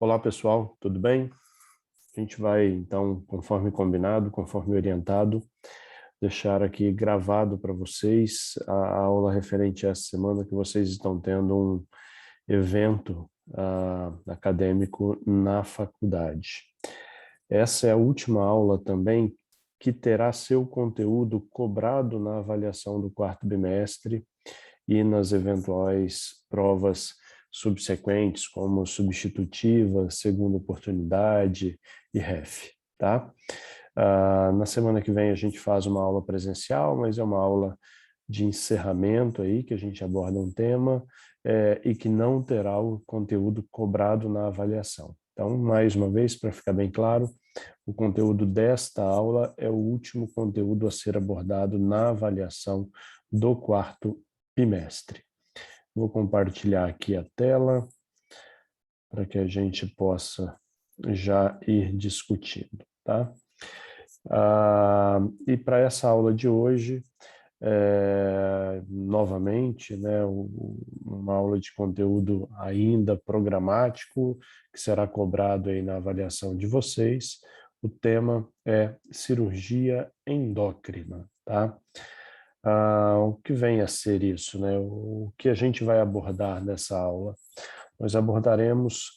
Olá pessoal, tudo bem? A gente vai então, conforme combinado, conforme orientado, deixar aqui gravado para vocês a aula referente a essa semana que vocês estão tendo um evento acadêmico na faculdade. Essa é a última aula também que terá seu conteúdo cobrado na avaliação do quarto bimestre e nas eventuais provas subsequentes, como substitutiva, segunda oportunidade e REF, tá? Na semana que vem a gente faz uma aula presencial, mas é uma aula de encerramento aí, que a gente aborda um tema e que não terá o conteúdo cobrado na avaliação. Então, mais uma vez, para ficar bem claro, o conteúdo desta aula é o último conteúdo a ser abordado na avaliação do quarto bimestre. Vou compartilhar aqui a tela para que a gente possa já ir discutindo, tá? E para essa aula de hoje, novamente, né, uma aula de conteúdo ainda programático, que será cobrado aí na avaliação de vocês. O tema é cirurgia endócrina, tá? O que vem a ser isso, né? O que a gente vai abordar nessa aula? Nós abordaremos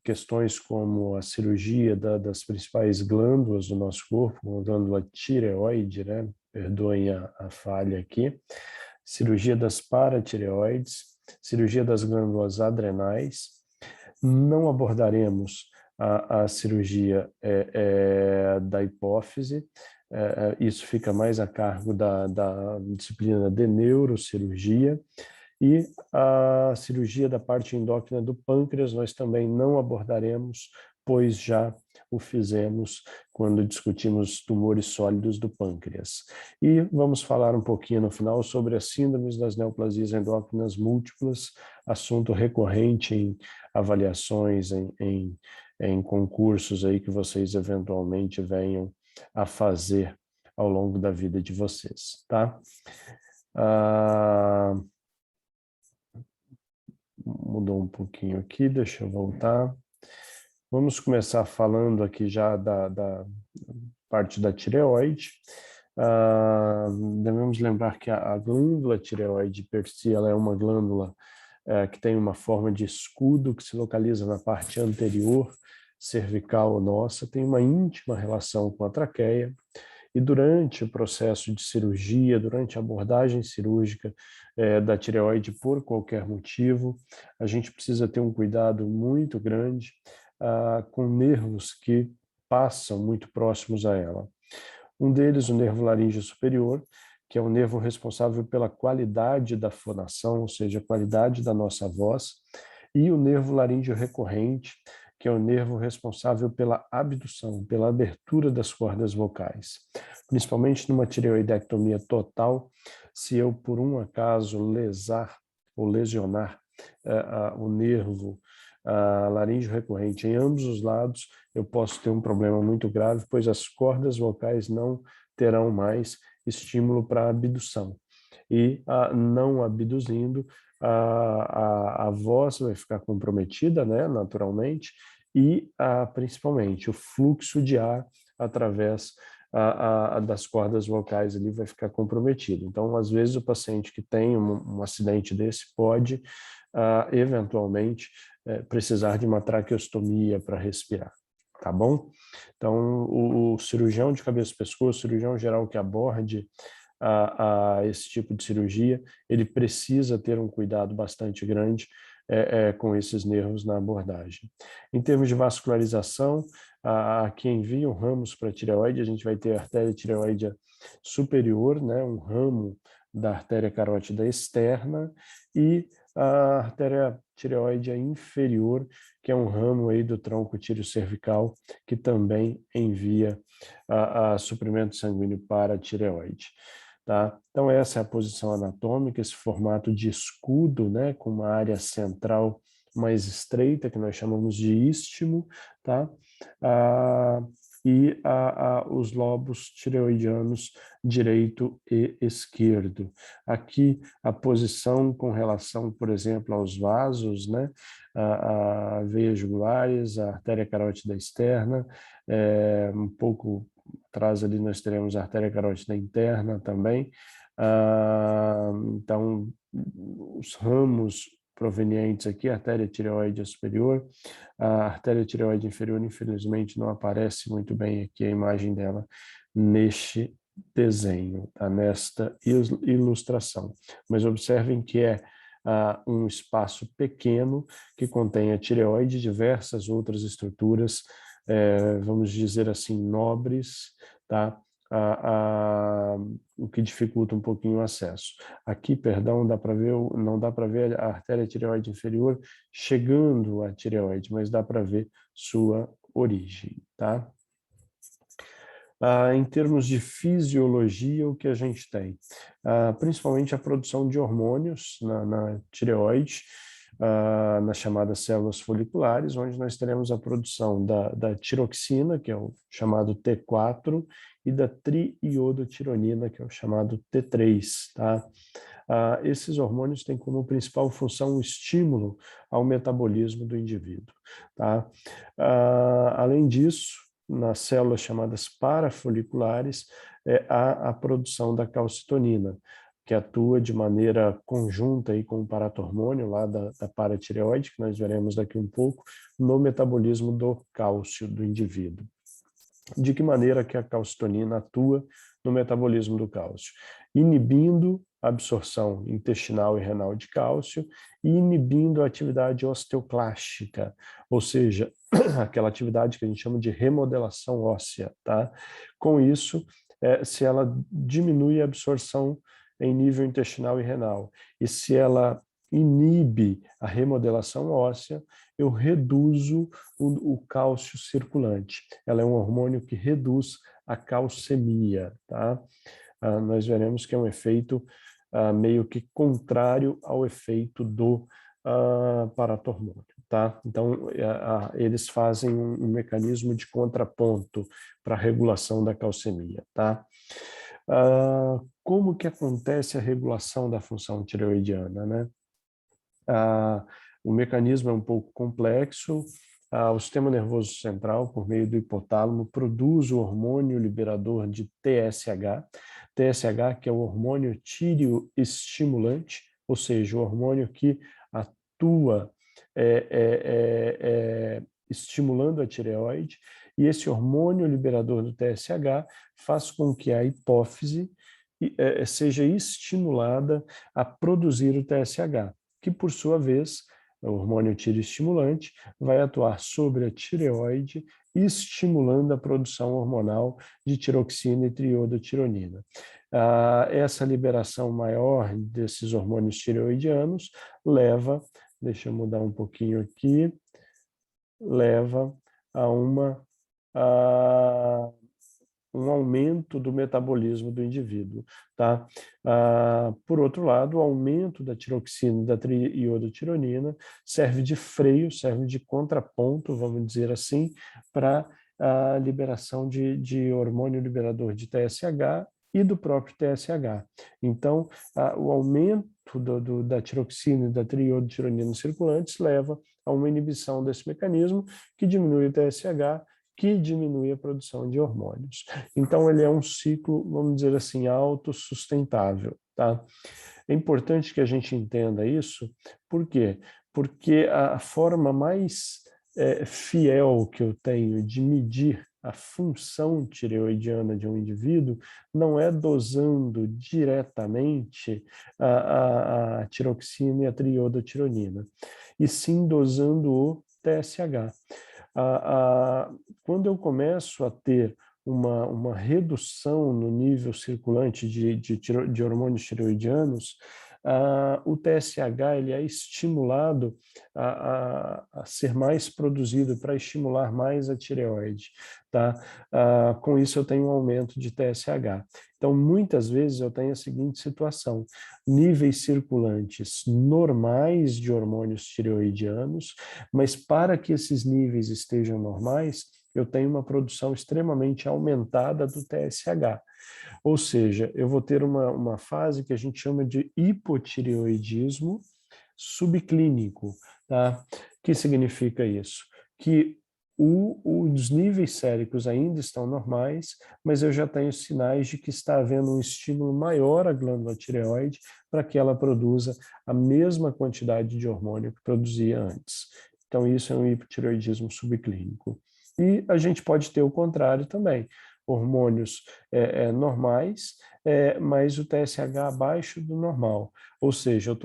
questões como a cirurgia das principais glândulas do nosso corpo, a glândula tireoide, né? Perdoem a falha aqui, cirurgia das paratireoides, cirurgia das glândulas adrenais. Não abordaremos a cirurgia da hipófise, isso fica mais a cargo da disciplina de neurocirurgia, e a cirurgia da parte endócrina do pâncreas nós também não abordaremos, pois já o fizemos quando discutimos tumores sólidos do pâncreas. E vamos falar um pouquinho no final sobre as síndromes das neoplasias endócrinas múltiplas, assunto recorrente em avaliações, em concursos aí que vocês eventualmente venham a fazer ao longo da vida de vocês, tá? Mudou um pouquinho aqui, deixa eu voltar. Vamos começar falando aqui já da parte da tireoide. Devemos lembrar que a glândula tireoide per si, ela é uma glândula que tem uma forma de escudo que se localiza na parte anterior cervical nossa, tem uma íntima relação com a traqueia. E durante o processo de cirurgia, durante a abordagem cirúrgica da tireoide por qualquer motivo, a gente precisa ter um cuidado muito grande com nervos que passam muito próximos a ela. Um deles, o nervo laríngeo superior, que é o nervo responsável pela qualidade da fonação, ou seja, a qualidade da nossa voz, e o nervo laríngeo recorrente, que é o nervo responsável pela abdução, pela abertura das cordas vocais. Principalmente numa tireoidectomia total, se eu, por um acaso, lesar ou lesionar o nervo laríngeo recorrente em ambos os lados, eu posso ter um problema muito grave, pois as cordas vocais não terão mais estímulo para abdução. E não abduzindo, a voz vai ficar comprometida, né, naturalmente, e principalmente o fluxo de ar através das cordas vocais ali vai ficar comprometido. Então, às vezes, o paciente que tem um acidente desse pode, eventualmente, precisar de uma traqueostomia para respirar, tá bom? Então, o cirurgião de cabeça e pescoço, o cirurgião geral que aborde a esse tipo de cirurgia, ele precisa ter um cuidado bastante grande com esses nervos na abordagem. Em termos de vascularização, aqui envia ramos para a tireoide, a gente vai ter a artéria tireoide superior, né, um ramo da artéria carótida externa, e a artéria tireoide inferior, que é um ramo aí do tronco tireocervical, que também envia suprimento sanguíneo para a tireoide. Tá? Então essa é a posição anatômica, esse formato de escudo, né, com uma área central mais estreita, que nós chamamos de istmo, tá? e os lobos tireoidianos direito e esquerdo. Aqui a posição com relação, por exemplo, aos vasos, né? A veias jugulares, a artéria carótida externa, um pouco atrás ali nós teremos a artéria carótida interna também. Então, os ramos provenientes aqui, a artéria tireoide superior, a artéria tireoide inferior, infelizmente, não aparece muito bem aqui a imagem dela neste desenho, tá? Nesta ilustração. Mas observem que é um espaço pequeno que contém a tireoide e diversas outras estruturas, vamos dizer assim, nobres, tá? O que dificulta um pouquinho o acesso. Aqui, perdão, não dá para ver a artéria tireoide inferior chegando à tireoide, mas dá para ver sua origem, tá? Em termos de fisiologia, o que a gente tem? Principalmente a produção de hormônios na tireoide, nas chamadas células foliculares, onde nós teremos a produção da tiroxina, que é o chamado T4, e da triiodotironina, que é o chamado T3, tá? Esses hormônios têm como principal função o estímulo ao metabolismo do indivíduo, tá? Além disso, nas células chamadas parafoliculares, há a produção da calcitonina, que atua de maneira conjunta aí com o paratormônio lá da paratireoide, que nós veremos daqui um pouco, no metabolismo do cálcio do indivíduo. De que maneira que a calcitonina atua no metabolismo do cálcio? Inibindo a absorção intestinal e renal de cálcio e inibindo a atividade osteoclástica, ou seja, aquela atividade que a gente chama de remodelação óssea, tá? Com isso, se ela diminui a absorção em nível intestinal e renal, e se ela inibe a remodelação óssea, eu reduzo o cálcio circulante. Ela é um hormônio que reduz a calcemia, tá? Nós veremos que é um efeito meio que contrário ao efeito do paratormônio, tá? Então, eles fazem um mecanismo de contraponto para a regulação da calcemia, tá? Como que acontece a regulação da função tireoidiana, né? O mecanismo é um pouco complexo. O sistema nervoso central, por meio do hipotálamo, produz o hormônio liberador de TSH. TSH, que é o hormônio tireoestimulante, ou seja, o hormônio que atua estimulando a tireoide. E esse hormônio liberador do TSH faz com que a hipófise seja estimulada a produzir o TSH, que, por sua vez, o hormônio tireoestimulante vai atuar sobre a tireoide, estimulando a produção hormonal de tiroxina e triiodotironina. Essa liberação maior desses hormônios tireoidianos leva, deixa eu mudar um pouquinho aqui, leva a um aumento do metabolismo do indivíduo, tá? Por outro lado, o aumento da tiroxina e da triiodotironina serve de freio, serve de contraponto, vamos dizer assim, para a liberação de hormônio liberador de TSH e do próprio TSH. Então, o aumento da tiroxina e da triiodotironina circulantes leva a uma inibição desse mecanismo que diminui o TSH, que diminui a produção de hormônios. Então, ele é um ciclo, vamos dizer assim, autossustentável, tá? É importante que a gente entenda isso, por quê? Porque a forma mais fiel que eu tenho de medir a função tireoidiana de um indivíduo não é dosando diretamente a tiroxina e a triiodotironina, e sim dosando o TSH. Quando eu começo a ter uma redução no nível circulante de hormônios tireoidianos, o TSH ele é estimulado a ser mais produzido para estimular mais a tireoide, tá? Com isso eu tenho um aumento de TSH. Então, muitas vezes eu tenho a seguinte situação: níveis circulantes normais de hormônios tireoidianos, mas para que esses níveis estejam normais, eu tenho uma produção extremamente aumentada do TSH. Ou seja, eu vou ter uma fase que a gente chama de hipotireoidismo subclínico. Tá? O que significa isso? Que os níveis séricos ainda estão normais, mas eu já tenho sinais de que está havendo um estímulo maior à glândula tireoide para que ela produza a mesma quantidade de hormônio que produzia antes. Então, isso é um hipotireoidismo subclínico. E a gente pode ter o contrário também, hormônios normais, mas o TSH abaixo do normal. Ou seja,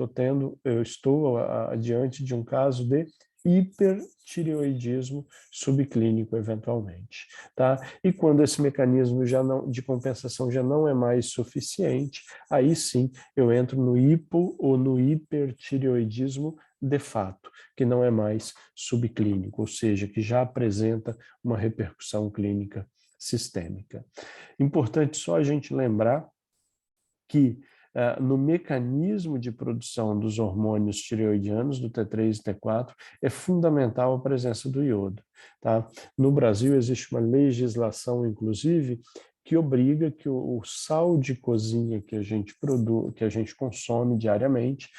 eu estou diante de um caso de hipertireoidismo subclínico, eventualmente. Tá? E quando esse mecanismo de compensação já não é mais suficiente, aí sim eu entro no hipo ou no hipertireoidismo de fato, que não é mais subclínico, ou seja, que já apresenta uma repercussão clínica sistêmica. Importante só a gente lembrar que no mecanismo de produção dos hormônios tireoidianos, do T3 e T4, é fundamental a presença do iodo. Tá? No Brasil existe uma legislação, inclusive, que obriga que o sal de cozinha que a gente produz, que a gente consome diariamente,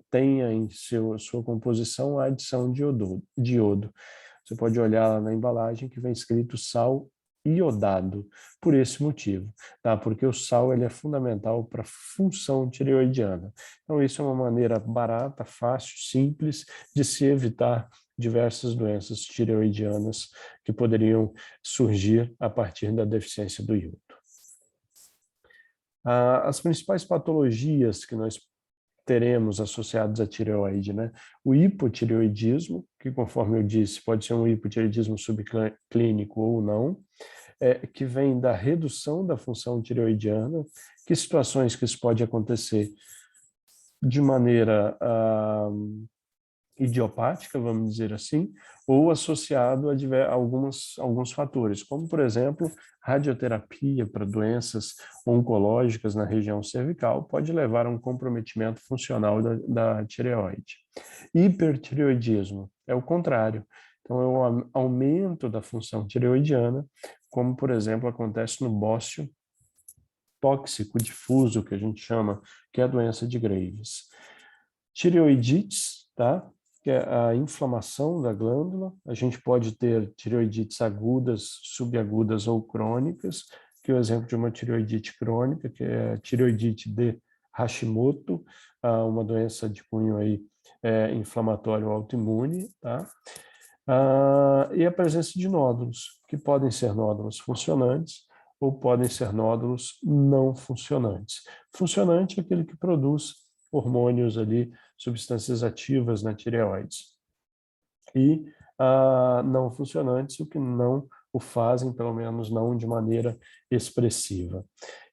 tenha em sua composição a adição de iodo. Você pode olhar lá na embalagem que vem escrito sal iodado, por esse motivo, tá? Porque o sal ele é fundamental para a função tireoidiana. Então, isso é uma maneira barata, fácil, simples de se evitar diversas doenças tireoidianas que poderiam surgir a partir da deficiência do iodo. As principais patologias que nós teremos associados à tireoide, né? O hipotireoidismo, que conforme eu disse, pode ser um hipotireoidismo subclínico ou não, que vem da redução da função tireoidiana. Que situações que isso pode acontecer de maneira idiopática, vamos dizer assim, ou associado a alguns fatores, como, por exemplo, radioterapia para doenças oncológicas na região cervical pode levar a um comprometimento funcional da tireoide. Hipertireoidismo é o contrário. Então, é o aumento da função tireoidiana, como, por exemplo, acontece no bócio tóxico difuso, que a gente chama, que é a doença de Graves. Tireoidites, tá? Que é a inflamação da glândula. A gente pode ter tireoidites agudas, subagudas ou crônicas, que é o exemplo de uma tireoidite crônica, que é a tireoidite de Hashimoto, uma doença de cunho aí, inflamatório autoimune, tá? E a presença de nódulos, que podem ser nódulos funcionantes ou podem ser nódulos não funcionantes. Funcionante é aquele que produz hormônios ali, substâncias ativas na tireoide. E não funcionantes, o que não o fazem, pelo menos não de maneira expressiva.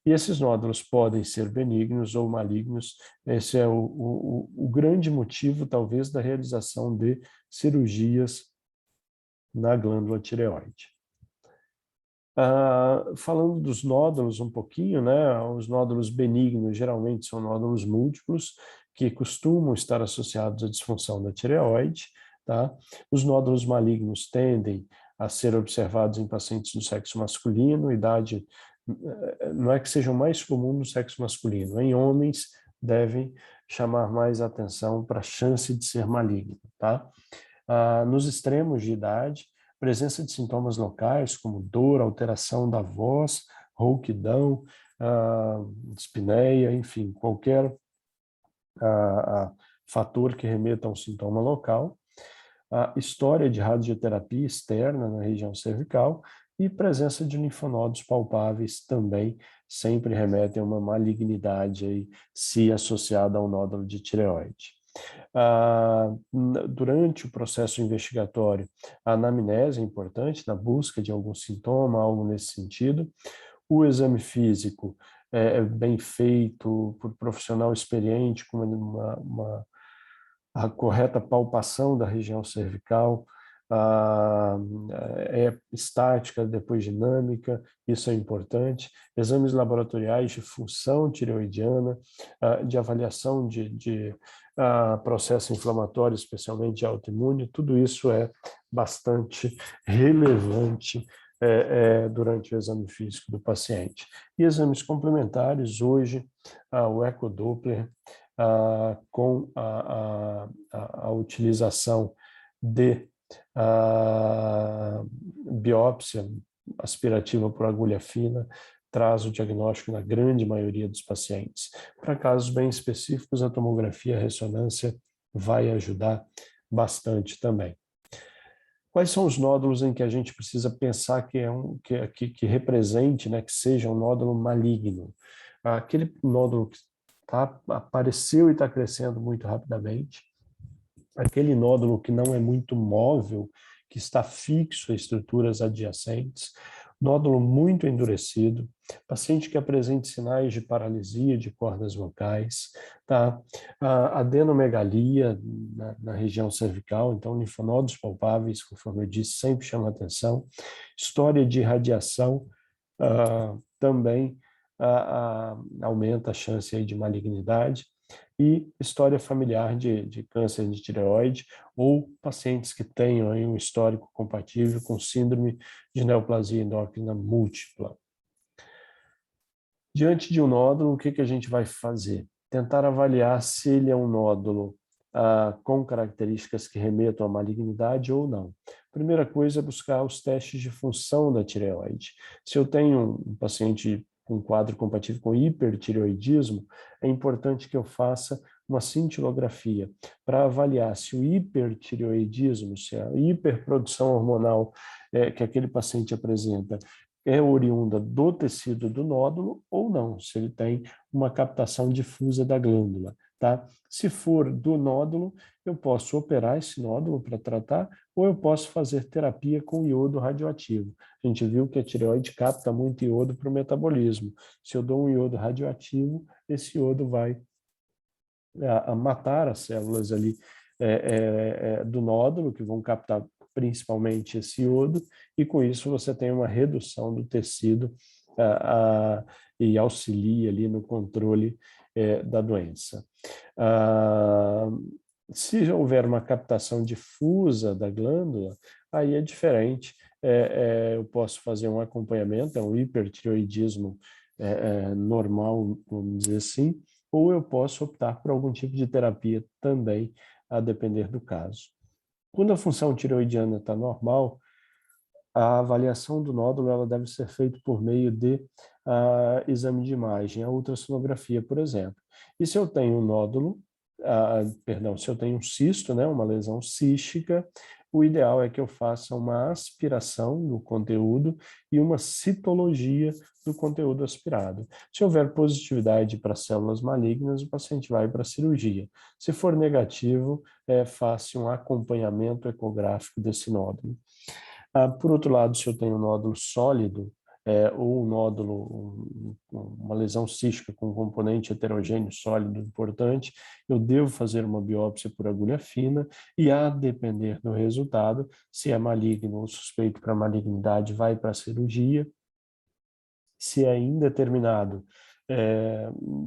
E esses nódulos podem ser benignos ou malignos. Esse é o grande motivo, talvez, da realização de cirurgias na glândula tireoide. Falando dos nódulos um pouquinho, né? Os nódulos benignos geralmente são nódulos múltiplos, que costumam estar associados à disfunção da tireoide, tá? Os nódulos malignos tendem a ser observados em pacientes do sexo masculino, idade não é que sejam mais comuns no sexo masculino, em homens devem chamar mais atenção para a chance de ser maligno, tá? Nos extremos de idade, presença de sintomas locais, como dor, alteração da voz, rouquidão, dispneia, enfim, qualquer fator que remeta a um sintoma local. A história de radioterapia externa na região cervical e presença de linfonodos palpáveis também sempre remetem a uma malignidade aí, se associada ao nódulo de tireoide. Durante o processo investigatório, a anamnese é importante na busca de algum sintoma, algo nesse sentido. O exame físico é bem feito por profissional experiente, com a correta palpação da região cervical, é estática, depois dinâmica, isso é importante. Exames laboratoriais de função tireoidiana, de avaliação de processo inflamatório, especialmente autoimune, tudo isso é bastante relevante durante o exame físico do paciente. E exames complementares, hoje, o ecodoppler, com a utilização de biópsia aspirativa por agulha fina, traz o diagnóstico na grande maioria dos pacientes. Para casos bem específicos, a tomografia, a ressonância vai ajudar bastante também. Quais são os nódulos em que a gente precisa pensar que represente, né, que seja um nódulo maligno? Aquele nódulo que apareceu e está crescendo muito rapidamente, aquele nódulo que não é muito móvel, que está fixo a estruturas adjacentes, nódulo muito endurecido, paciente que apresente sinais de paralisia de cordas vocais, tá? Adenomegalia na região cervical, então linfonodos palpáveis, conforme eu disse, sempre chama atenção. História de radiação também aumenta a chance aí de malignidade. E história familiar de câncer de tireoide ou pacientes que tenham aí um histórico compatível com síndrome de neoplasia endócrina múltipla. Diante de um nódulo, o que a gente vai fazer? Tentar avaliar se ele é um nódulo com características que remetam à malignidade ou não. Primeira coisa é buscar os testes de função da tireoide. Se eu tenho um paciente com quadro compatível com hipertireoidismo, é importante que eu faça uma cintilografia para avaliar se o hipertireoidismo, se a hiperprodução hormonal que aquele paciente apresenta é oriunda do tecido do nódulo ou não, se ele tem uma captação difusa da glândula, tá? Se for do nódulo, eu posso operar esse nódulo para tratar ou eu posso fazer terapia com iodo radioativo. A gente viu que a tireoide capta muito iodo para o metabolismo. Se eu dou um iodo radioativo, esse iodo vai matar as células ali do nódulo, que vão captar principalmente esse iodo, e com isso você tem uma redução do tecido e auxilia ali no controle da doença. Se houver uma captação difusa da glândula, aí é diferente. Eu posso fazer um acompanhamento, é um hipertireoidismo normal, vamos dizer assim, ou eu posso optar por algum tipo de terapia também, a depender do caso. Quando a função tireoidiana está normal, a avaliação do nódulo ela deve ser feita por meio de exame de imagem, a ultrassonografia, por exemplo. E se eu tenho um nódulo, se eu tenho um cisto, né, uma lesão cística, o ideal é que eu faça uma aspiração do conteúdo e uma citologia do conteúdo aspirado. Se houver positividade para células malignas, o paciente vai para a cirurgia. Se for negativo, faça um acompanhamento ecográfico desse nódulo. Por outro lado, se eu tenho um nódulo sólido, ou um nódulo, uma lesão cística com um componente heterogêneo sólido importante, eu devo fazer uma biópsia por agulha fina e, a depender do resultado, se é maligno ou suspeito para malignidade, vai para a cirurgia. Se é indeterminado,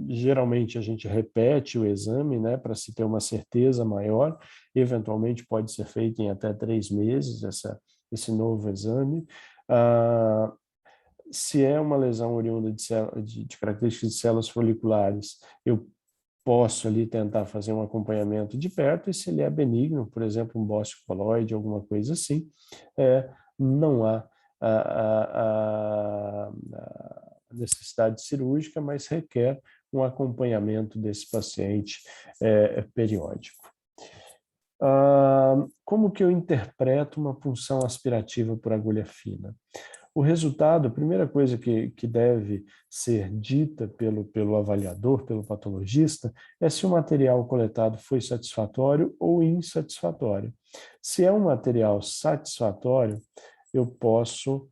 geralmente a gente repete o exame, né, para se ter uma certeza maior, eventualmente pode ser feito em até 3 meses esse novo exame. Se é uma lesão oriunda de características de células foliculares, eu posso ali tentar fazer um acompanhamento de perto, e se ele é benigno, por exemplo, um bócio coloide, alguma coisa assim, não há a necessidade cirúrgica, mas requer um acompanhamento desse paciente periódico. Como que eu interpreto uma punção aspirativa por agulha fina? O resultado, a primeira coisa que deve ser dita pelo avaliador, pelo patologista, é se o material coletado foi satisfatório ou insatisfatório. Se é um material satisfatório, eu posso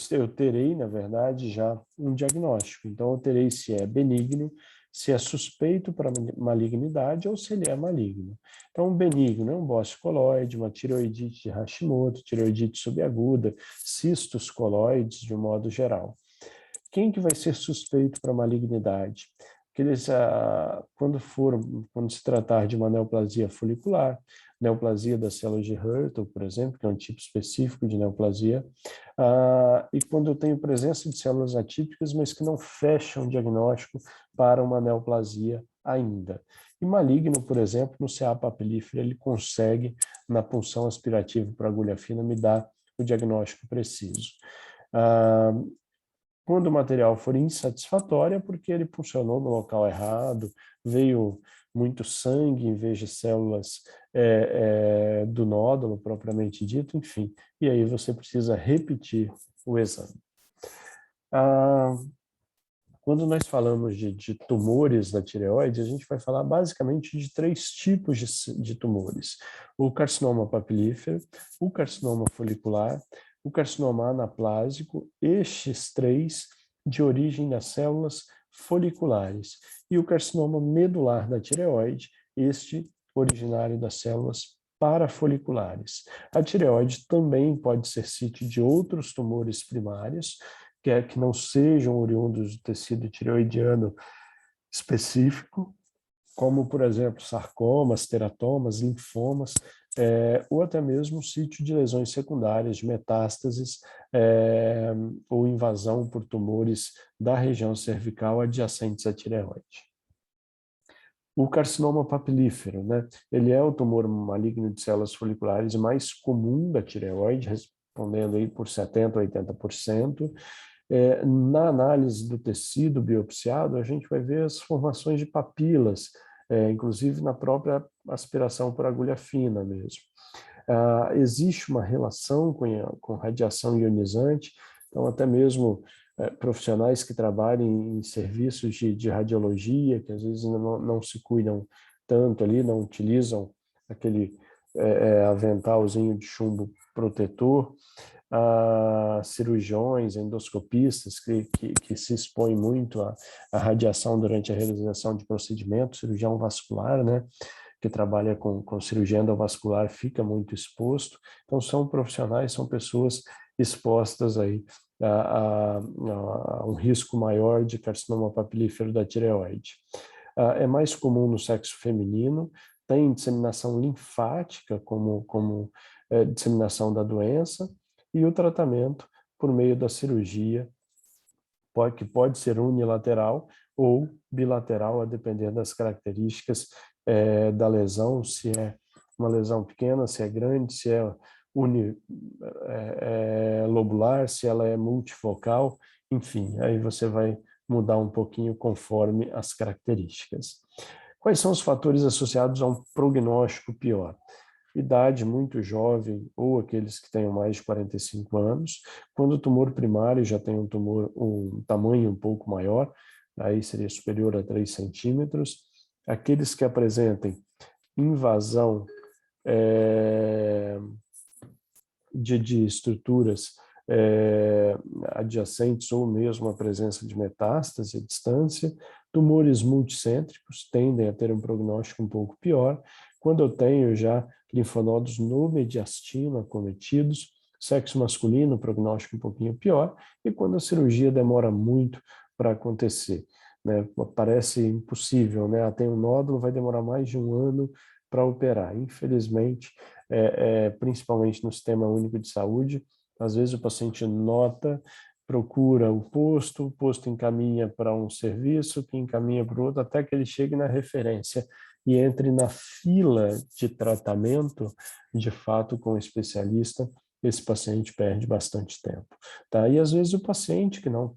eu terei, na verdade, já um diagnóstico. Então, eu terei se é benigno, se é suspeito para malignidade ou se ele é maligno. Então, um benigno é um bócio coloide, uma tireoidite de Hashimoto, tireoidite subaguda, cistos coloides, de um modo geral. Quem que vai ser suspeito para malignidade? Aqueles, quando se tratar de uma neoplasia folicular, neoplasia das células de Hürtel, por exemplo, que é um tipo específico de neoplasia, e quando eu tenho presença de células atípicas, mas que não fecham o diagnóstico para uma neoplasia ainda. E maligno, por exemplo, no CA papilífero, ele consegue, na punção aspirativa por agulha fina, me dar o diagnóstico preciso. Quando o material for insatisfatório, é porque ele funcionou no local errado, veio muito sangue em vez de células do nódulo propriamente dito, enfim. E aí você precisa repetir o exame. Quando nós falamos de tumores da tireoide, a gente vai falar basicamente de 3 tipos de tumores. O carcinoma papilífero, o carcinoma folicular, o carcinoma anaplásico, estes 3 de origem das células foliculares. E o carcinoma medular da tireoide, este originário das células parafoliculares. A tireoide também pode ser sítio de outros tumores primários, que não sejam oriundos do tecido tireoidiano específico, como, por exemplo, sarcomas, teratomas, linfomas, ou até mesmo sítio de lesões secundárias, de metástases ou invasão por tumores da região cervical adjacentes à tireoide. O carcinoma papilífero, né? Ele é o tumor maligno de células foliculares mais comum da tireoide, respondendo aí por 70% a 80%. Na análise do tecido biopsiado, a gente vai ver as formações de papilas, inclusive na própria aspiração por agulha fina mesmo. Existe uma relação com radiação ionizante, então até mesmo profissionais que trabalham em serviços de radiologia, que às vezes não se cuidam tanto ali, não utilizam aquele aventalzinho de chumbo protetor, cirurgiões, endoscopistas que se expõem muito à radiação durante a realização de procedimentos, cirurgião vascular, né, que trabalha com cirurgia endovascular, fica muito exposto. Então, são profissionais, são pessoas expostas aí a um risco maior de carcinoma papilífero da tireoide. É mais comum no sexo feminino, tem disseminação linfática como disseminação da doença, e o tratamento por meio da cirurgia, que pode ser unilateral ou bilateral, a depender das características da lesão, se é uma lesão pequena, se é grande, se é unilobular, se ela é multifocal, enfim, aí você vai mudar um pouquinho conforme as características. Quais são os fatores associados a um prognóstico pior? Idade muito jovem ou aqueles que tenham mais de 45 anos. Quando o tumor primário já tem um tamanho um pouco maior, aí seria superior a 3 centímetros. Aqueles que apresentem invasão de estruturas adjacentes ou mesmo a presença de metástase à distância. Tumores multicêntricos tendem a ter um prognóstico um pouco pior. Quando eu tenho já linfonodos no mediastino acometidos, sexo masculino, prognóstico um pouquinho pior, e quando a cirurgia demora muito para acontecer, né? Parece impossível, né? Tem um nódulo, vai demorar mais de um ano para operar. Infelizmente, principalmente no Sistema Único de Saúde, às vezes o paciente procura o posto encaminha para um serviço, que encaminha para o outro, até que ele chegue na referência e entre na fila de tratamento, de fato, com o especialista, esse paciente perde bastante tempo. Tá? E às vezes o paciente que não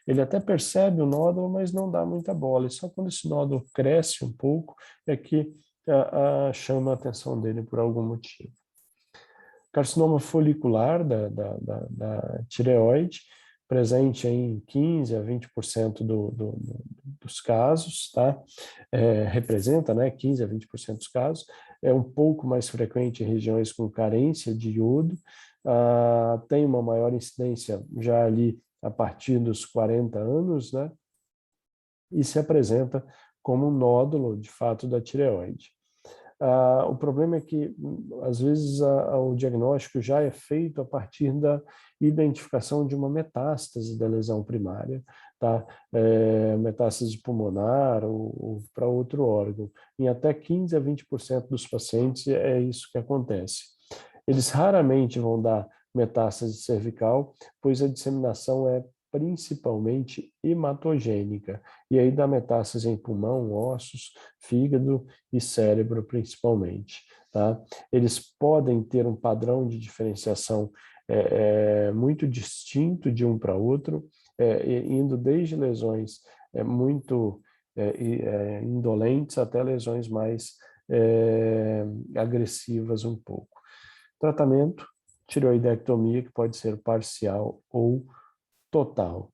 ele até percebe o nódulo, mas não dá muita bola. E só quando esse nódulo cresce um pouco é que chama a atenção dele por algum motivo. Carcinoma folicular da tireoide, presente em 15% a 20% dos casos, tá? Representa, né, 15% a 20% dos casos, é um pouco mais frequente em regiões com carência de iodo, tem uma maior incidência já ali a partir dos 40 anos, né? e se apresenta como um nódulo, de fato, da tireoide. O problema é que, às vezes, o diagnóstico já é feito a partir da identificação de uma metástase da lesão primária, tá? Metástase pulmonar ou para outro órgão. Em até 15 a 20% dos pacientes é isso que acontece. Eles raramente vão dar metástase cervical, pois a disseminação é principalmente hematogênica, e aí dá metástase em pulmão, ossos, fígado e cérebro principalmente, tá? Eles podem ter um padrão de diferenciação muito distinto de um para outro, indo desde lesões muito indolentes até lesões mais agressivas um pouco. Tratamento, tireoidectomia, que pode ser parcial ou total.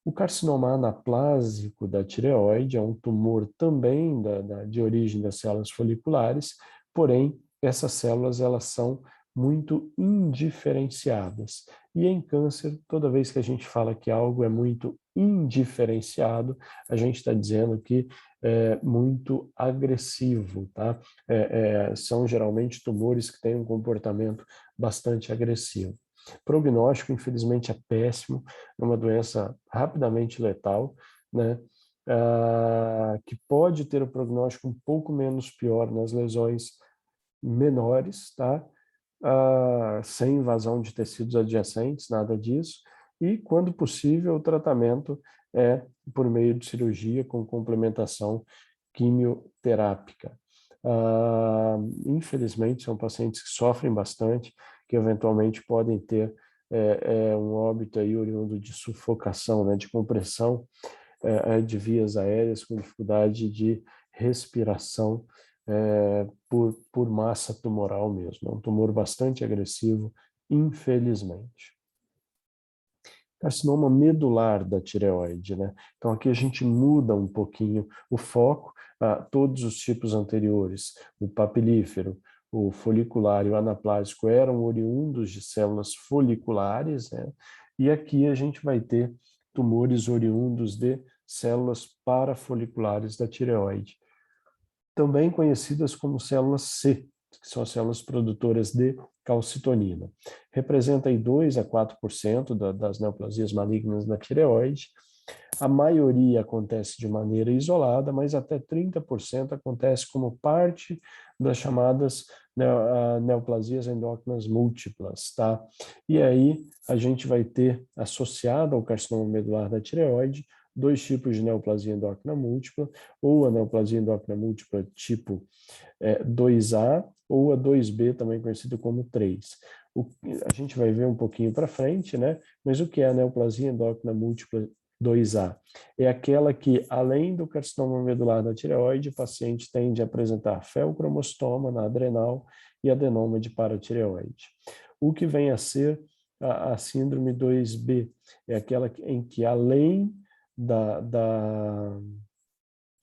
O carcinoma anaplásico da tireoide é um tumor também de origem das células foliculares, porém, essas células elas são muito indiferenciadas. E em câncer, toda vez que a gente fala que algo é muito indiferenciado, a gente está dizendo que é muito agressivo, tá? São geralmente tumores que têm um comportamento bastante agressivo. Prognóstico, infelizmente, é péssimo, é uma doença rapidamente letal, né? Que pode ter o prognóstico um pouco menos pior nas lesões menores, tá? Sem invasão de tecidos adjacentes, nada disso. E, quando possível, o tratamento é por meio de cirurgia com complementação quimioterápica. Infelizmente, são pacientes que sofrem bastante, que eventualmente podem ter um óbito aí oriundo de sufocação, né, de compressão de vias aéreas com dificuldade de respiração por massa tumoral mesmo. É um tumor bastante agressivo, infelizmente. Carcinoma medular da tireoide, né? Então aqui a gente muda um pouquinho o foco, todos os tipos anteriores, o papilífero, o folicular e o anaplásico eram oriundos de células foliculares, né? E aqui a gente vai ter tumores oriundos de células parafoliculares da tireoide, também conhecidas como células C, que são as células produtoras de calcitonina. Representa aí 2 a 4% das neoplasias malignas da tireoide. A maioria acontece de maneira isolada, mas até 30% acontece como parte das chamadas neoplasias endócrinas múltiplas, tá? E aí a gente vai ter associado ao carcinoma medular da tireoide 2 tipos de neoplasia endócrina múltipla, ou a neoplasia endócrina múltipla tipo 2A, ou a 2B, também conhecido como 3. A gente vai ver um pouquinho para frente, né? Mas o que é a neoplasia endócrina múltipla 2A? É aquela que, além do carcinoma medular da tireoide, o paciente tende a apresentar feocromostoma na adrenal e adenoma de paratireoide. O que vem a ser a síndrome 2B? É aquela em que, além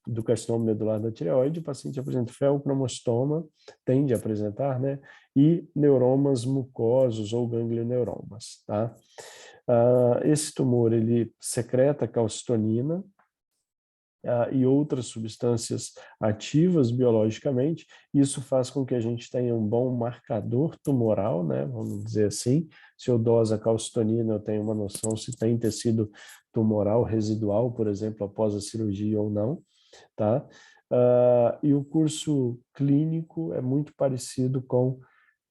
do carcinoma medular da tireoide, o paciente apresenta feocromostoma, tende a apresentar, né? E neuromas mucosos ou ganglioneuromas, tá? Esse tumor, ele secreta calcitonina e outras substâncias ativas biologicamente. Isso faz com que a gente tenha um bom marcador tumoral, né? Vamos dizer assim. Se eu doso a calcitonina, eu tenho uma noção se tem tecido tumoral residual, por exemplo, após a cirurgia ou não, tá? E o curso clínico é muito parecido com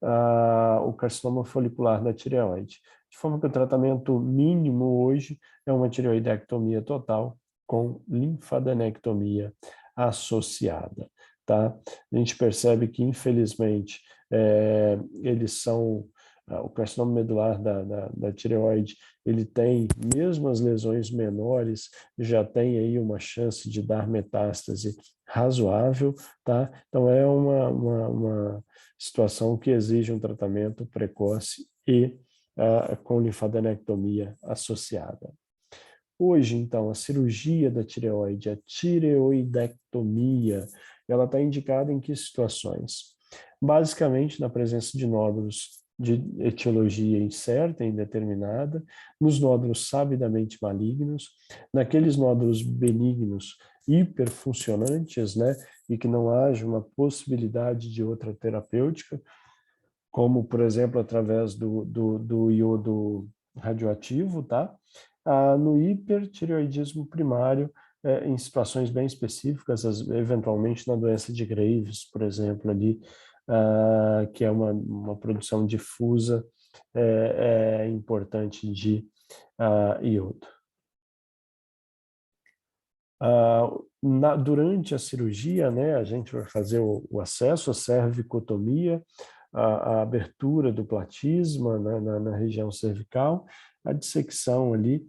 o carcinoma folicular da tireoide. De forma que o tratamento mínimo hoje é uma tireoidectomia total com linfadenectomia associada, tá? A gente percebe que, infelizmente, eles são o carcinoma medular da tireoide, ele tem, mesmo as lesões menores, já tem aí uma chance de dar metástase razoável, tá? Então é uma situação que exige um tratamento precoce e com linfadenectomia associada. Hoje, então, a cirurgia da tireoide, a tireoidectomia, ela está indicada em que situações? Basicamente, na presença de nódulos de etiologia incerta, indeterminada, nos nódulos sabidamente malignos, naqueles nódulos benignos hiperfuncionantes, né, e que não haja uma possibilidade de outra terapêutica, como, por exemplo, através do iodo radioativo, tá? No hipertireoidismo primário, em situações bem específicas, eventualmente na doença de Graves, por exemplo, ali, que é uma produção difusa importante de iodo. Durante a cirurgia, né, a gente vai fazer o acesso à cervicotomia, a abertura do platisma na região cervical, a dissecção ali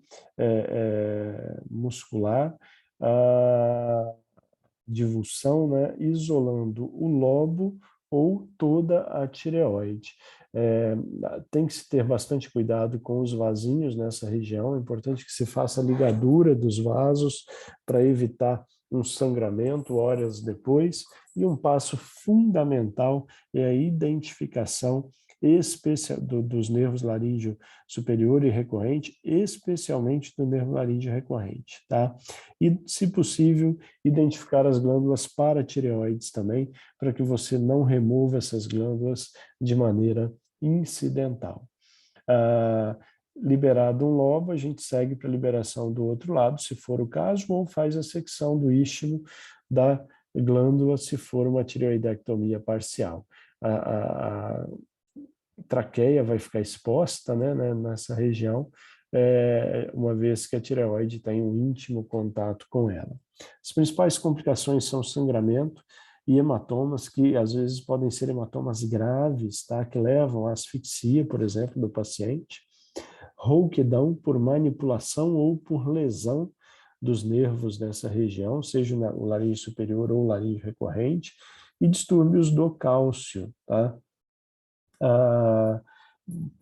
muscular, a divulsão, né, isolando o lobo ou toda a tireoide. Tem que se ter bastante cuidado com os vasinhos nessa região, é importante que se faça a ligadura dos vasos para evitar um sangramento horas depois, e um passo fundamental é a identificação dos nervos laríngeo superior e recorrente, especialmente do nervo laríngeo recorrente, tá? E, se possível, identificar as glândulas paratireoides também, para que você não remova essas glândulas de maneira incidental. Liberado um lobo, a gente segue para a liberação do outro lado, se for o caso, ou faz a secção do istmo da glândula, se for uma tireoidectomia parcial. A traqueia vai ficar exposta, né, nessa região, uma vez que a tireoide tem um íntimo contato com ela. As principais complicações são sangramento e hematomas, que às vezes podem ser hematomas graves, tá, que levam à asfixia, por exemplo, do paciente, rouquidão por manipulação ou por lesão dos nervos dessa região, seja o laríngeo superior ou o laríngeo recorrente, e distúrbios do cálcio, tá?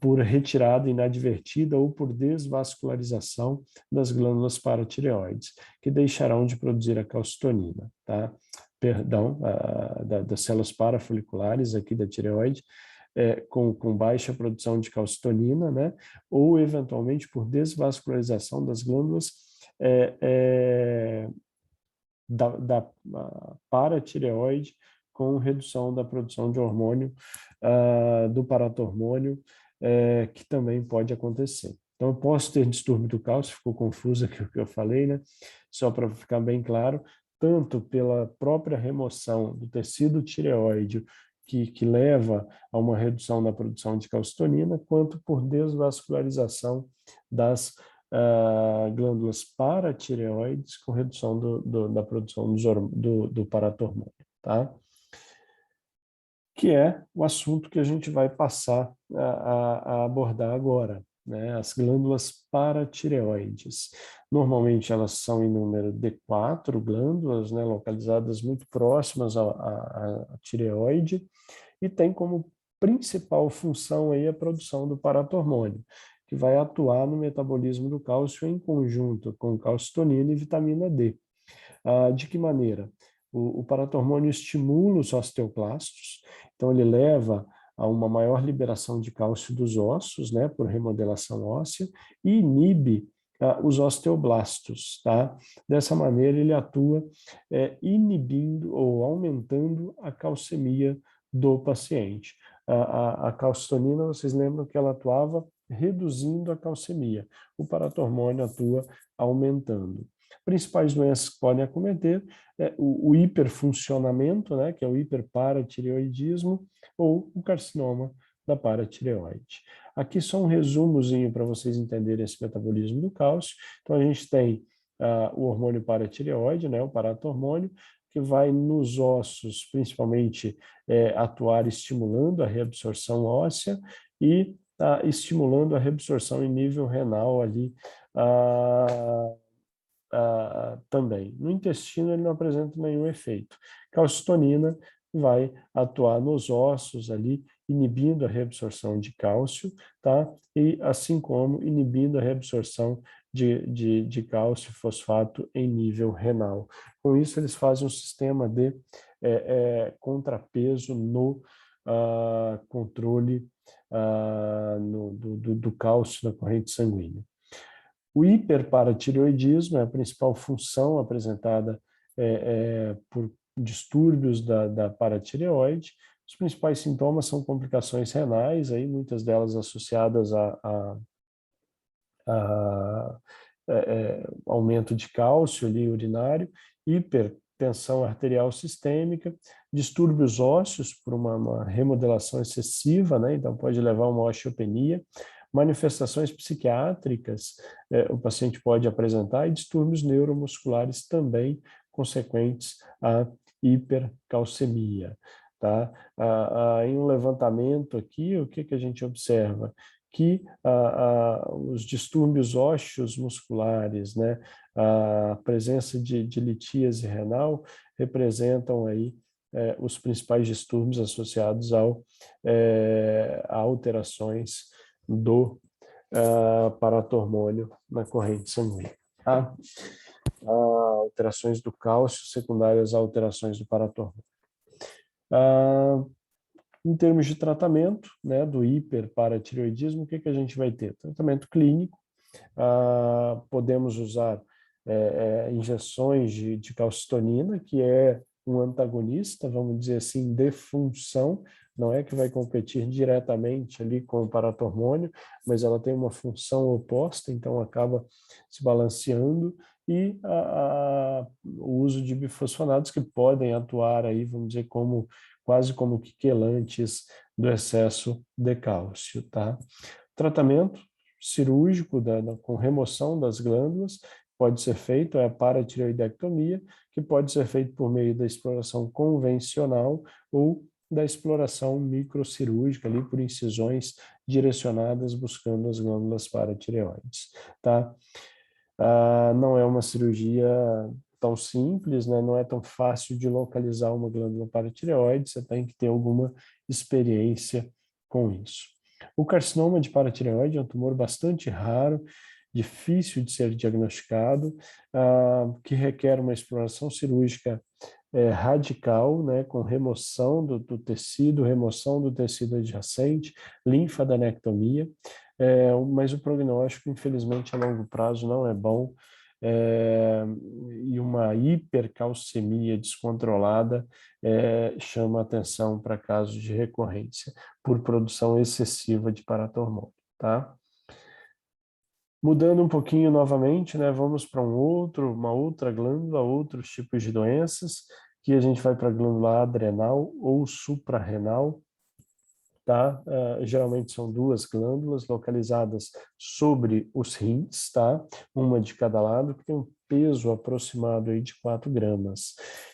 Por retirada inadvertida ou por desvascularização das glândulas paratireoides, que deixarão de produzir a calcitonina, tá? Perdão, das células parafoliculares aqui da tireoide, com baixa produção de calcitonina, né? Ou eventualmente por desvascularização das glândulas da paratireoide, com redução da produção de hormônio, do paratormônio, que também pode acontecer. Então, eu posso ter distúrbio do cálcio, ficou confuso aqui o que eu falei, né? Só para ficar bem claro, tanto pela própria remoção do tecido tireoide, que leva a uma redução da produção de calcitonina, quanto por desvascularização das glândulas paratireoides com redução da produção do paratormônio, tá? Que é o assunto que a gente vai passar a abordar agora, né? As glândulas paratireoides. Normalmente elas são em número de 4 glândulas, né, localizadas muito próximas à tireoide, e tem como principal função aí a produção do paratormônio, que vai atuar no metabolismo do cálcio em conjunto com calcitonina e vitamina D. De que maneira? O paratormônio estimula os osteoclastos, então ele leva a uma maior liberação de cálcio dos ossos, né, por remodelação óssea, e inibe os osteoblastos, tá? Dessa maneira ele atua inibindo ou aumentando a calcemia do paciente. A calcitonina, vocês lembram que ela atuava reduzindo a calcemia. O paratormônio atua aumentando. Principais doenças que podem acometer o hiperfuncionamento, né, que é o hiperparatireoidismo, ou o carcinoma da paratireoide. Aqui só um resumozinho para vocês entenderem esse metabolismo do cálcio. Então, a gente tem o hormônio paratireoide, né, o paratormônio, que vai nos ossos, principalmente, atuar estimulando a reabsorção óssea e estimulando a reabsorção em nível renal ali, também. No intestino ele não apresenta nenhum efeito. Calcitonina vai atuar nos ossos ali, inibindo a reabsorção de cálcio, tá? E assim como inibindo a reabsorção de cálcio e fosfato em nível renal. Com isso eles fazem um sistema de contrapeso no controle do cálcio na corrente sanguínea. O hiperparatireoidismo é a principal função apresentada por distúrbios da paratireoide. Os principais sintomas são complicações renais, aí, muitas delas associadas a aumento de cálcio ali urinário, hipertensão arterial sistêmica, distúrbios ósseos por uma remodelação excessiva, né? Então pode levar a uma osteopenia, manifestações psiquiátricas o paciente pode apresentar e distúrbios neuromusculares também consequentes à hipercalcemia. Tá? Em um levantamento aqui, o que a gente observa? Que os distúrbios ósseos musculares, né, a presença de litíase renal representam aí os principais distúrbios associados a alterações do paratormônio na corrente sanguínea. Tá? Alterações do cálcio secundárias a alterações do paratormônio. Em termos de tratamento, né, do hiperparatireoidismo, o que a gente vai ter? Tratamento clínico, podemos usar injeções de calcitonina, que é um antagonista, vamos dizer assim, de função, não é que vai competir diretamente ali com o paratormônio, mas ela tem uma função oposta, então acaba se balanceando, e o uso de bifosfonados que podem atuar aí, vamos dizer, quase como quelantes do excesso de cálcio, tá? Tratamento cirúrgico com remoção das glândulas pode ser feito, a paratireoidectomia, que pode ser feito por meio da exploração convencional ou da exploração microcirúrgica, ali por incisões direcionadas buscando as glândulas paratireoides, tá? Não é uma cirurgia tão simples, né? Não é tão fácil de localizar uma glândula paratireoide, você tem que ter alguma experiência com isso. O carcinoma de paratireoide é um tumor bastante raro, difícil de ser diagnosticado, que requer uma exploração cirúrgica radical, né, com remoção do tecido adjacente, linfadenectomia, mas o prognóstico, infelizmente, a longo prazo não é bom, e uma hipercalcemia descontrolada chama atenção para casos de recorrência por produção excessiva de paratormônio, tá? Mudando um pouquinho novamente, né, vamos para uma outra glândula, outros tipos de doenças, que a gente vai para a glândula adrenal ou suprarrenal, tá? Geralmente são duas glândulas localizadas sobre os rins, tá? Uma de cada lado, que tem um peso aproximado aí de 4 gramas.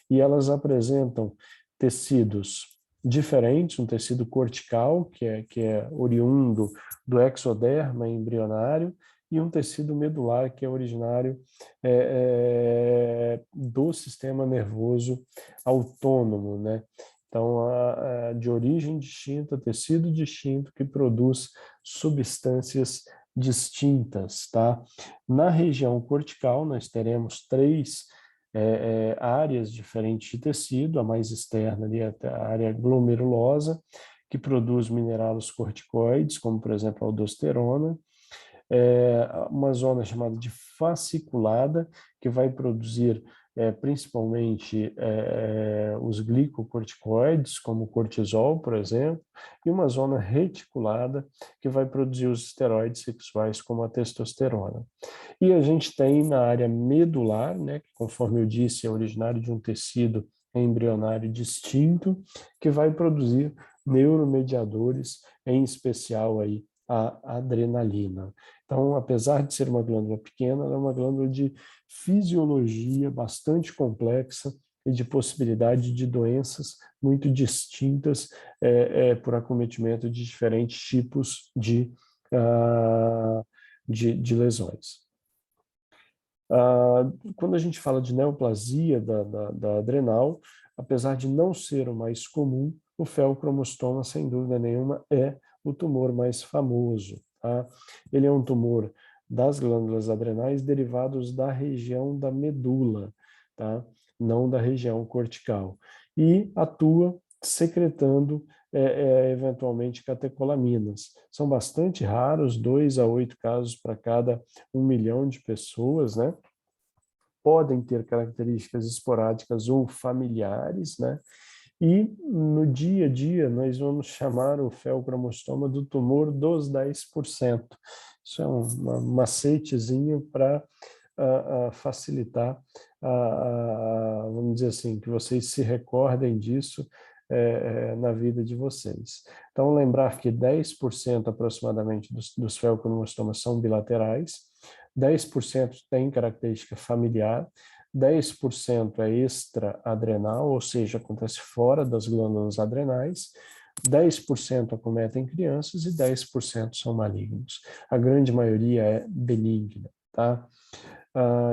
E elas apresentam tecidos diferentes, um tecido cortical, que é oriundo do exoderma embrionário, e um tecido medular, que é originário do sistema nervoso autônomo, né? Então, de origem distinta, tecido distinto que produz substâncias distintas, tá? Na região cortical, nós teremos 3 áreas diferentes de tecido, a mais externa ali é a área glomerulosa, que produz minerais corticoides, como por exemplo a aldosterona, uma zona chamada de fasciculada, que vai produzir principalmente os glicocorticoides, como o cortisol, por exemplo, e uma zona reticulada, que vai produzir os esteroides sexuais, como a testosterona. E a gente tem na área medular, né, que, conforme eu disse, é originário de um tecido embrionário distinto, que vai produzir neuromediadores, em especial aí a adrenalina. Então, apesar de ser uma glândula pequena, ela é uma glândula de fisiologia bastante complexa e de possibilidade de doenças muito distintas por acometimento de diferentes tipos de lesões. Quando a gente fala de neoplasia da adrenal, apesar de não ser o mais comum, o feocromostoma, sem dúvida nenhuma, é o tumor mais famoso. Tá? Ele é um tumor das glândulas adrenais derivados da região da medula, tá? Não da região cortical. E atua secretando eventualmente catecolaminas. São bastante raros, 2 a 8 casos para cada 1 milhão de pessoas, né? Podem ter características esporádicas ou familiares, né? E no dia a dia nós vamos chamar o feocromostoma do tumor dos 10%. Isso é um macetezinho para facilitar, vamos dizer assim, que vocês se recordem disso na vida de vocês. Então, lembrar que 10% aproximadamente dos feocromostomas são bilaterais, 10% tem característica familiar, 10% é extra-adrenal, ou seja, acontece fora das glândulas adrenais, 10% acometem crianças e 10% são malignos. A grande maioria é benigna, tá?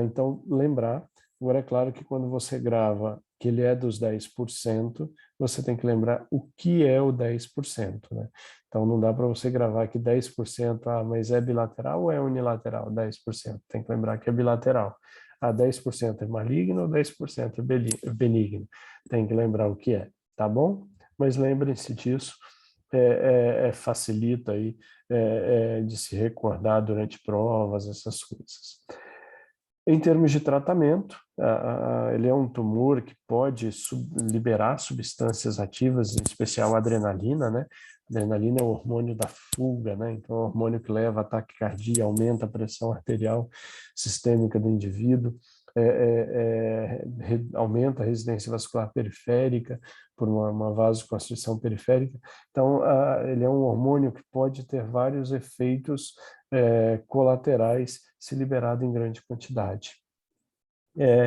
Então, lembrar, agora é claro que quando você grava que ele é dos 10%, você tem que lembrar o que é o 10%, né? Então, não dá para você gravar que 10%, mas é bilateral ou é unilateral? 10%. Tem que lembrar que é bilateral. 10% é maligno ou 10% é benigno? Tem que lembrar o que é, tá bom? Mas lembrem-se disso, facilita aí de se recordar durante provas, essas coisas. Em termos de tratamento, ele é um tumor que pode liberar substâncias ativas, em especial a adrenalina, né? A adrenalina é o hormônio da fuga, né? Então, é o hormônio que leva a taquicardia, aumenta a pressão arterial sistêmica do indivíduo, aumenta a resistência vascular periférica por uma vasoconstrição periférica. Então, ele é um hormônio que pode ter vários efeitos colaterais se liberado em grande quantidade.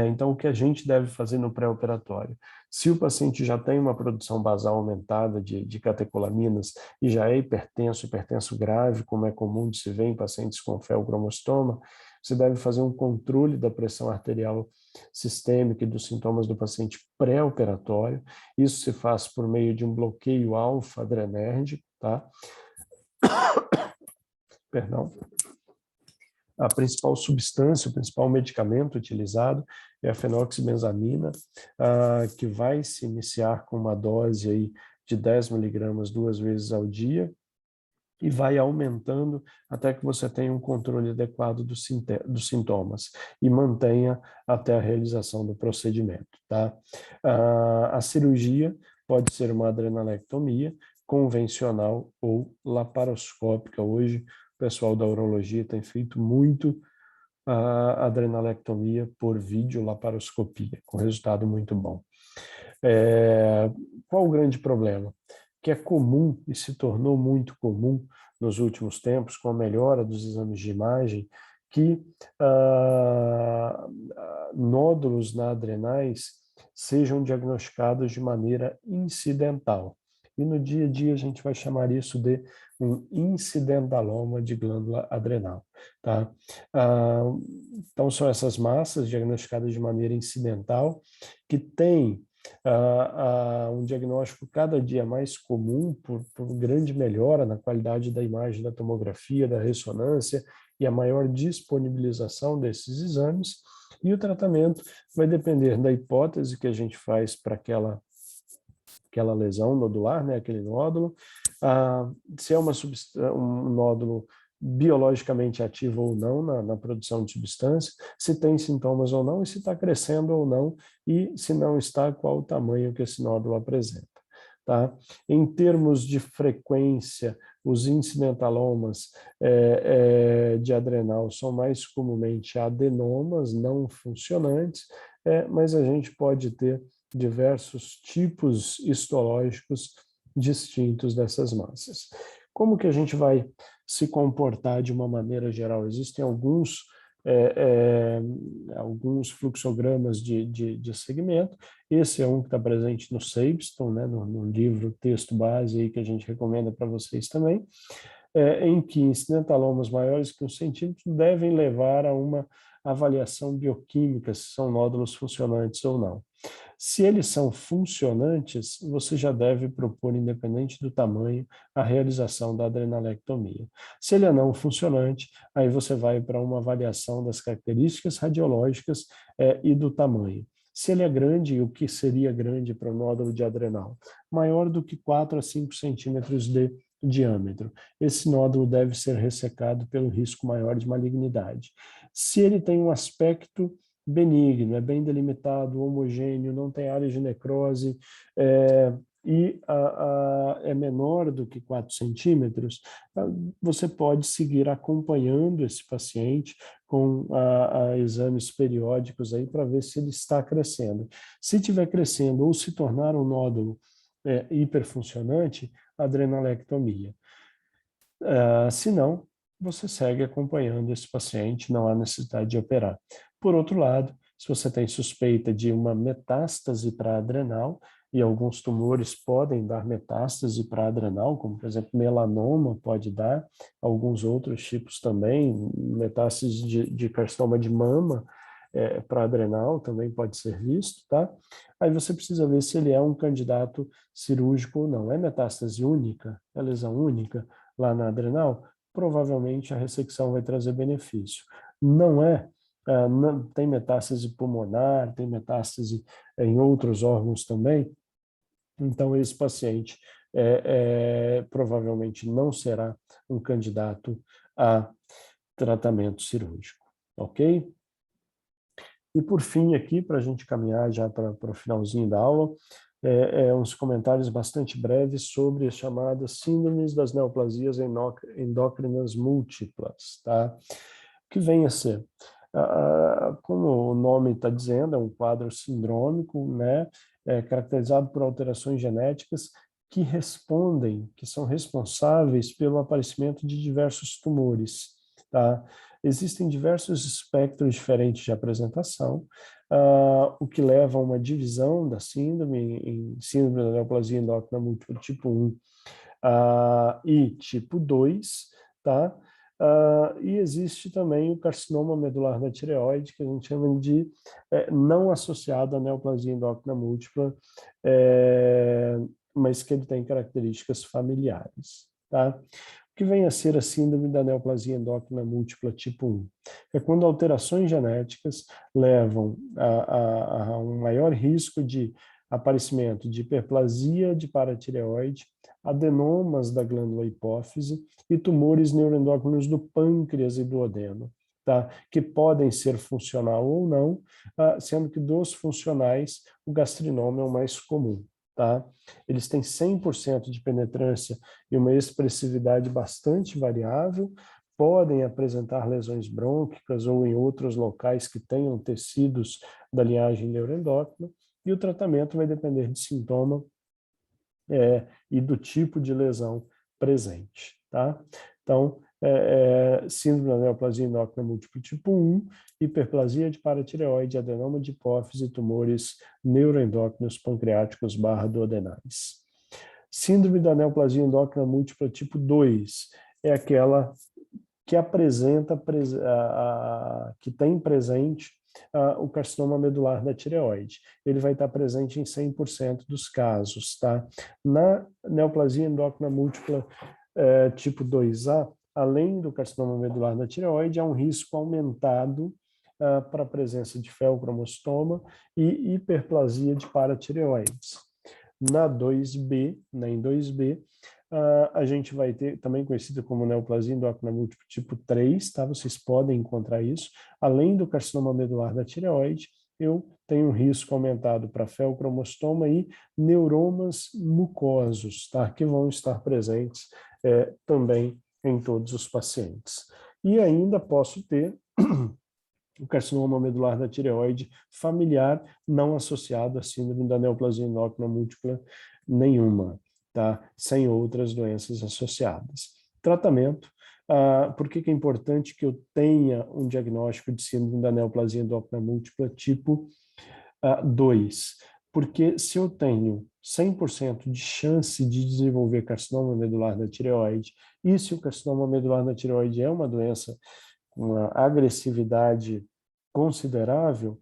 Então, o que a gente deve fazer no pré-operatório? Se o paciente já tem uma produção basal aumentada de catecolaminas e já é hipertenso grave, como é comum de se ver em pacientes com feocromostoma, você deve fazer um controle da pressão arterial sistêmica e dos sintomas do paciente pré-operatório. Isso se faz por meio de um bloqueio alfa-adrenérgico, tá? Perdão. A principal substância, o principal medicamento utilizado é a fenoxibenzamina, que vai se iniciar com uma dose aí de 10 miligramas 2 vezes ao dia e vai aumentando até que você tenha um controle adequado dos sintomas e mantenha até a realização do procedimento, tá? A cirurgia pode ser uma adrenalectomia convencional ou laparoscópica. Hoje, o pessoal da urologia tem feito muito a adrenalectomia por videolaparoscopia, com resultado muito bom. Qual o grande problema? Que é comum e se tornou muito comum nos últimos tempos, com a melhora dos exames de imagem, que nódulos na adrenais sejam diagnosticados de maneira incidental. E no dia a dia a gente vai chamar isso de um incidentaloma de glândula adrenal, tá? Então são essas massas diagnosticadas de maneira incidental que têm um diagnóstico cada dia mais comum por grande melhora na qualidade da imagem da tomografia, da ressonância e a maior disponibilização desses exames. E o tratamento vai depender da hipótese que a gente faz para aquela lesão nodular, né, aquele nódulo, se é um nódulo biologicamente ativo ou não na produção de substância, se tem sintomas ou não, e se está crescendo ou não, e se não está, qual o tamanho que esse nódulo apresenta. Tá? Em termos de frequência, os incidentalomas de adrenal são mais comumente adenomas não funcionantes, mas a gente pode ter diversos tipos histológicos distintos dessas massas. Como que a gente vai se comportar de uma maneira geral? Existem alguns fluxogramas de segmento. Esse é um que está presente no Sabeston, né, no livro texto base aí que a gente recomenda para vocês também, em que incidentalomas maiores que 1 centímetro devem levar a uma avaliação bioquímica se são nódulos funcionantes ou não. Se eles são funcionantes, você já deve propor, independente do tamanho, a realização da adrenalectomia. Se ele é não funcionante, aí você vai para uma avaliação das características radiológicas e do tamanho. Se ele é grande, o que seria grande para o nódulo de adrenal? Maior do que 4 a 5 centímetros de diâmetro. Esse nódulo deve ser ressecado pelo risco maior de malignidade. Se ele tem um aspecto benigno, é bem delimitado, homogêneo, não tem área de necrose, é menor do que 4 centímetros, você pode seguir acompanhando esse paciente com exames periódicos aí para ver se ele está crescendo. Se estiver crescendo ou se tornar um nódulo hiperfuncionante, adrenalectomia. Se não, você segue acompanhando esse paciente, não há necessidade de operar. Por outro lado, se você tem suspeita de uma metástase para adrenal, e alguns tumores podem dar metástase para adrenal, como por exemplo melanoma pode dar, alguns outros tipos também, metástase de carcinoma de mama para adrenal também pode ser visto, tá? Aí você precisa ver se ele é um candidato cirúrgico ou não. É metástase única? É lesão única lá na adrenal? Provavelmente a ressecção vai trazer benefício. Não é? Não, tem metástase pulmonar, tem metástase em outros órgãos também. Então, esse paciente provavelmente não será um candidato a tratamento cirúrgico, ok? E por fim aqui, para a gente caminhar já para o finalzinho da aula, uns comentários bastante breves sobre as chamadas síndromes das neoplasias endócrinas múltiplas, tá? O que vem a ser? Como o nome está dizendo, é um quadro sindrômico, né? Caracterizado por alterações genéticas que são responsáveis pelo aparecimento de diversos tumores, tá? Existem diversos espectros diferentes de apresentação, o que leva a uma divisão da síndrome em síndrome da neoplasia endócrina múltipla tipo 1 e tipo 2, tá? E existe também o carcinoma medular da tireoide, que a gente chama de não associado à neoplasia endócrina múltipla, mas que ele tem características familiares, tá? O que vem a ser a síndrome da neoplasia endócrina múltipla tipo 1? É quando alterações genéticas levam a um maior risco de aparecimento de hiperplasia de paratireoide, adenomas da glândula hipófise e tumores neuroendócrinos do pâncreas e do adeno, tá? Que podem ser funcional ou não, sendo que dos funcionais o gastrinoma é o mais comum. Tá? Eles têm 100% de penetrância e uma expressividade bastante variável, podem apresentar lesões brônquicas ou em outros locais que tenham tecidos da linhagem neuroendócrina, e o tratamento vai depender de sintoma e do tipo de lesão presente. Tá? Então, síndrome da neoplasia endócrina múltipla tipo 1, hiperplasia de paratireoide, adenoma de hipófise, tumores neuroendócrinos pancreáticos duodenais. Síndrome da neoplasia endócrina múltipla tipo 2 é aquela que apresenta, que tem presente o carcinoma medular da tireoide. Ele vai estar presente em 100% dos casos, tá? Na neoplasia endócrina múltipla tipo 2A, além do carcinoma medular da tireoide, há um risco aumentado para a presença de feocromostoma e hiperplasia de paratireoides. Em 2B, a gente vai ter, também conhecida como neoplasia endócrina múltipla tipo 3, tá? Vocês podem encontrar isso. Além do carcinoma medular da tireoide, eu tenho um risco aumentado para feocromostoma e neuromas mucosos, tá? Que vão estar presentes também em todos os pacientes. E ainda posso ter o carcinoma medular da tireoide familiar não associado à síndrome da neoplasia endócrina múltipla nenhuma, tá? Sem outras doenças associadas. Tratamento. Por que é importante que eu tenha um diagnóstico de síndrome da neoplasia endócrina múltipla tipo 2? Porque se eu tenho 100% de chance de desenvolver carcinoma medular da tireoide, e se o carcinoma medular da tireoide é uma doença com uma agressividade considerável,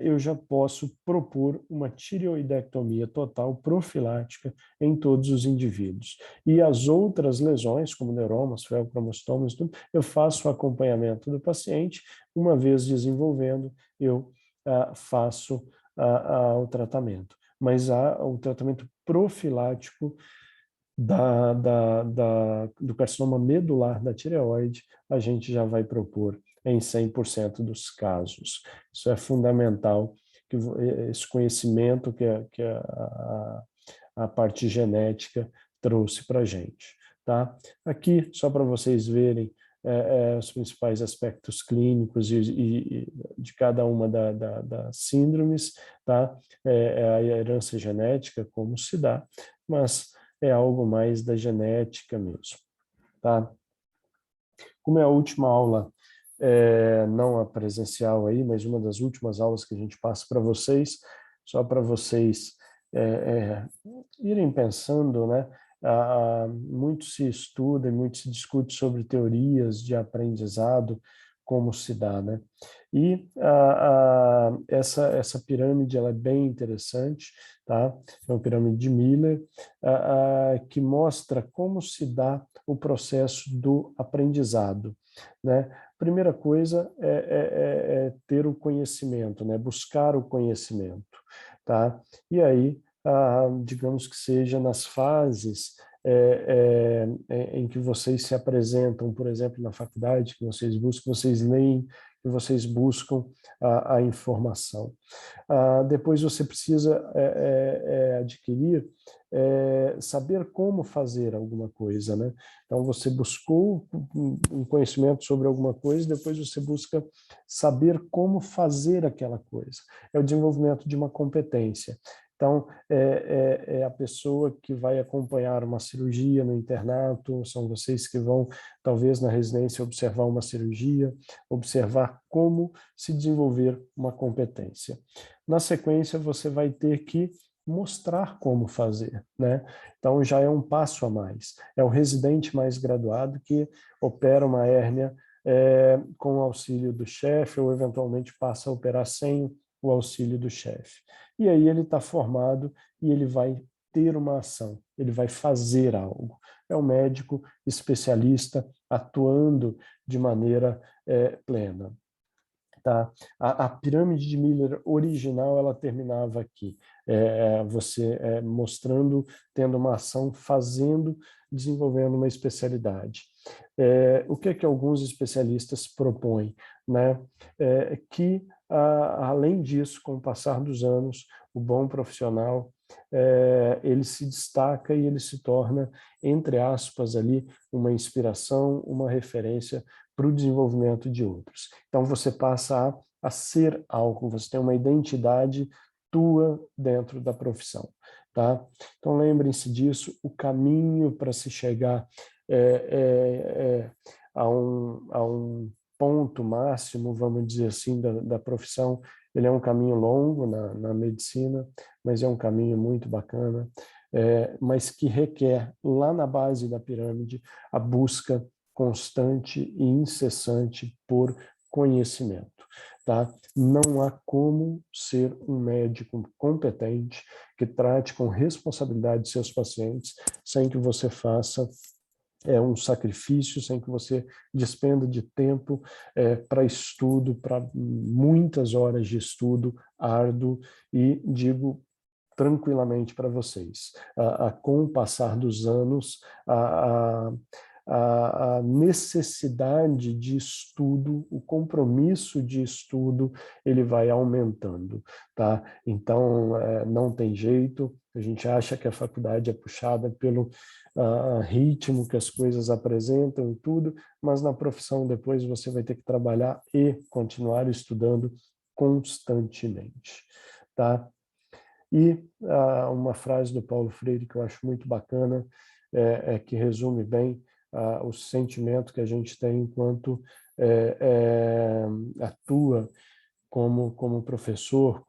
eu já posso propor uma tireoidectomia total profilática em todos os indivíduos. E as outras lesões, como neuromas, feocromostomas, eu faço o acompanhamento do paciente, uma vez desenvolvendo, eu faço ao tratamento. Mas o tratamento profilático do carcinoma medular da tireoide, a gente já vai propor em 100% dos casos. Isso é fundamental, que esse conhecimento que a parte genética trouxe para a gente. Tá? Aqui, só para vocês verem os principais aspectos clínicos e de cada uma das síndromes, tá? A herança genética, como se dá, mas é algo mais da genética mesmo. Tá? Como é a última aula, não a presencial aí, mas uma das últimas aulas que a gente passa para vocês, só para vocês irem pensando, né? Muito se estuda e muito se discute sobre teorias de aprendizado, como se dá, né? E essa pirâmide ela é bem interessante, tá? É uma pirâmide de Miller, que mostra como se dá o processo do aprendizado, né? Primeira coisa é ter o conhecimento, né? Buscar o conhecimento, tá? E aí, digamos que seja nas fases em que vocês se apresentam, por exemplo, na faculdade, que vocês leem, que vocês buscam a informação. Depois você precisa adquirir, saber como fazer alguma coisa, né? Então você buscou um conhecimento sobre alguma coisa, depois você busca saber como fazer aquela coisa. É o desenvolvimento de uma competência. Então, é a pessoa que vai acompanhar uma cirurgia no internato, são vocês que vão, talvez na residência, observar uma cirurgia, observar como se desenvolver uma competência. Na sequência, você vai ter que mostrar como fazer, né? Então, já é um passo a mais. É o residente mais graduado que opera uma hérnia com o auxílio do chefe ou, eventualmente, passa a operar sem o auxílio do chefe. E aí ele está formado e ele vai ter uma ação, ele vai fazer algo. É um médico especialista atuando de maneira plena. Tá? A pirâmide de Miller original ela terminava aqui, você mostrando, tendo uma ação, fazendo, desenvolvendo uma especialidade. O que é que alguns especialistas propõem? Né? Que, além disso, com o passar dos anos, o bom profissional ele se destaca e ele se torna, entre aspas, ali, uma inspiração, uma referência para o desenvolvimento de outros. Então você passa a ser algo, você tem uma identidade tua dentro da profissão, tá? Então lembrem-se disso, o caminho para se chegar a um ponto máximo, vamos dizer assim, da profissão, ele é um caminho longo na medicina, mas é um caminho muito bacana, mas que requer, lá na base da pirâmide, a busca constante e incessante por conhecimento. Tá? Não há como ser um médico competente que trate com responsabilidade seus pacientes sem que você faça um sacrifício, sem que você despenda de tempo para estudo, para muitas horas de estudo árduo e, digo tranquilamente para vocês, com o passar dos anos, a necessidade de estudo, o compromisso de estudo, ele vai aumentando, tá? Então, não tem jeito, a gente acha que a faculdade é puxada pelo ritmo que as coisas apresentam e tudo, mas na profissão depois você vai ter que trabalhar e continuar estudando constantemente, tá? E uma frase do Paulo Freire que eu acho muito bacana, que resume bem o sentimento que a gente tem enquanto atua como professor,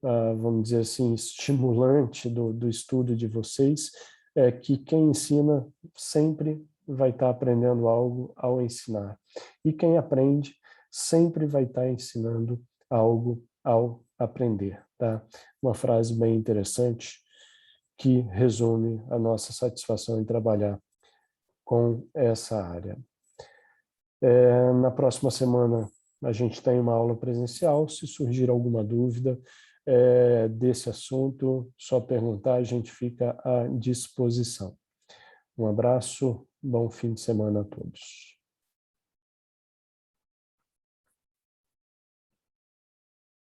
vamos dizer assim, estimulante do estudo de vocês, é que quem ensina sempre vai estar aprendendo algo ao ensinar. E quem aprende sempre vai estar ensinando algo ao aprender. Tá? Uma frase bem interessante que resume a nossa satisfação em trabalhar com essa área. Na próxima semana a gente tem uma aula presencial. Se surgir alguma dúvida desse assunto, só perguntar, a gente fica à disposição. Um abraço, bom fim de semana a todos.